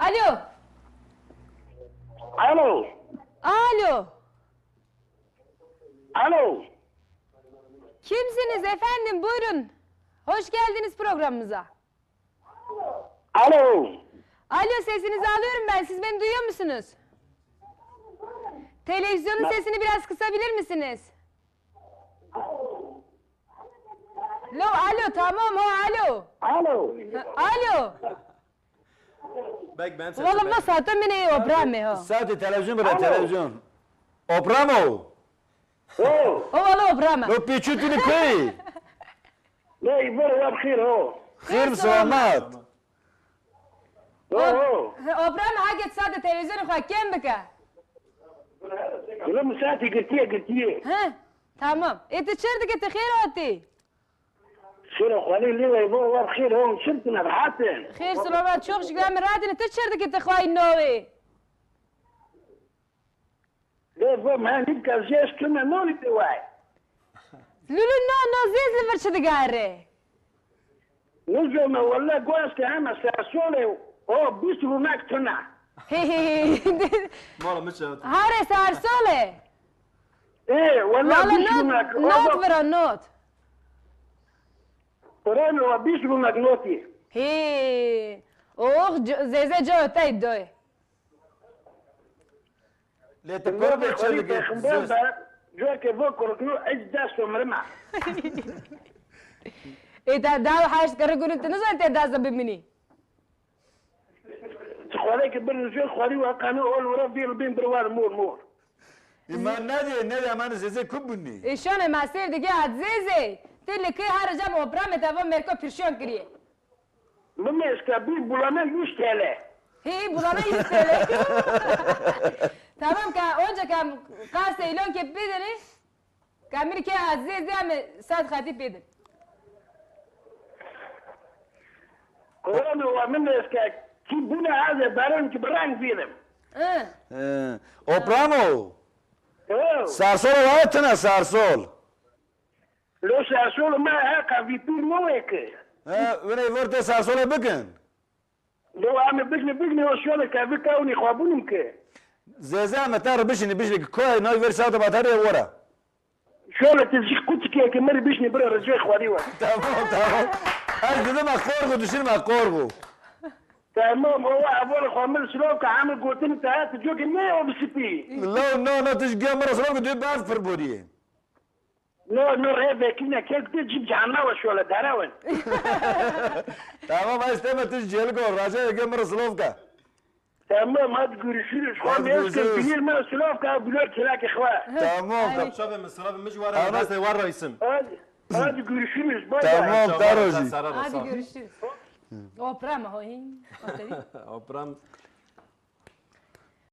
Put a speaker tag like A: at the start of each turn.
A: Alo.
B: Alo.
A: Alo.
B: Alo.
A: Kimsiniz efendim? Buyurun. Hoş geldiniz programımıza.
B: Alo.
A: Alo, sesinizi alıyorum ben. Siz beni duyuyor musunuz? Televizyonun sesini biraz kısabilir misiniz? Alo, tamam alo.
B: Alo.
A: Alo.
C: Bek ben
A: والله ما صارت مني وبرامي هو
D: ساعتي تلفزيون برا تلفزيون اوبرامو
B: اوه.
A: هو والله وبرامة
D: لو بيتشوتي كوي
B: لا يبرر بخير هو.
D: خير بسلامات
B: اوه.
A: وبرامة حاجة صاد التلفزيون اخويا كم بك؟
B: لما ساعتي قلتيه.
A: ها تمام انت شردك انت خير وانتي؟
B: خير اخواني اللي يبرر بخير هو شرطنا بحاتن.
A: خير سلامات شوف شقام رادن انت شردك انت اخويا النووي
B: لا فهم ها نبقى جيش كنا نولي تواعي.
A: لولو نو زيز لفرشة دقاري
B: نزل ولا قواس كهما ساسولي او بيسو هناك تنا.
C: مالا مش
A: هاري سار سولي
B: ايه ولا
A: والله
B: بيسو هناك.
A: نوت برا نوت
B: قراني وبيسو هناك نوتي.
A: هي اوه زي جو تايد دوي
D: ليه تقرب تشلك
B: جوك فوكر كنو اجداس ومرمع.
A: ايه داو حاجة كرقون انت نزل انت دازة بمني
B: خواليك برنجو خوالي وقانو اول ورا في البين بروار مور.
D: ما نادي امان زي كوبني
A: ايه شون ما سير دقيقة عزيزي تلي كي هارا جاب وبرامة تابو ميركو فرشون كريه
B: مما يسكابي بولانا يشتغل.
A: هي بولانا يستيلي تمام كا اونجا كام قاسة يلون كي بيدني كامير كي عزيزي عم ساد خاتي بيدن
B: كورونا ومنا يسكا كيبونا هذا بارون كبران فيهم.
D: اوبرامو
B: اوه.
D: سارسول واتنا سارسول
B: لو ساسول ما هكا في طول مويك.
D: وين يفورت سارسول بكن
B: لو عم بجني وشولا كافي كوني خوابونك.
D: زي ما تعرف بشني كوي ناي فيرسات باتاري ورا
B: شولا تمشي كنت كي كمري بيشني برا رجع خواري وا.
D: تمام هل ما قورغو تشيل ما قورغو
B: تمام هو ابو خامل سلوك عامل قلت انت هات جوك 160.
D: لا نو تشجع مرة سلوك دي بعد فربودي
B: نو ريبه كنا كيف تجيب جعنا وشولا دراون.
D: تمام استمع تشجع لكم راجع يجي مرة سلوكا
B: تمام هاد قرشير شخوان يسكن بيير ما سلوك بلور تلاك اخوان.
D: تمام
C: شوف من السلام مش ورا الناس ورا اسم
B: هاد قرشير باي.
D: تمام داروجي
A: هذه قرشي او برامة هو هين
C: اوبرام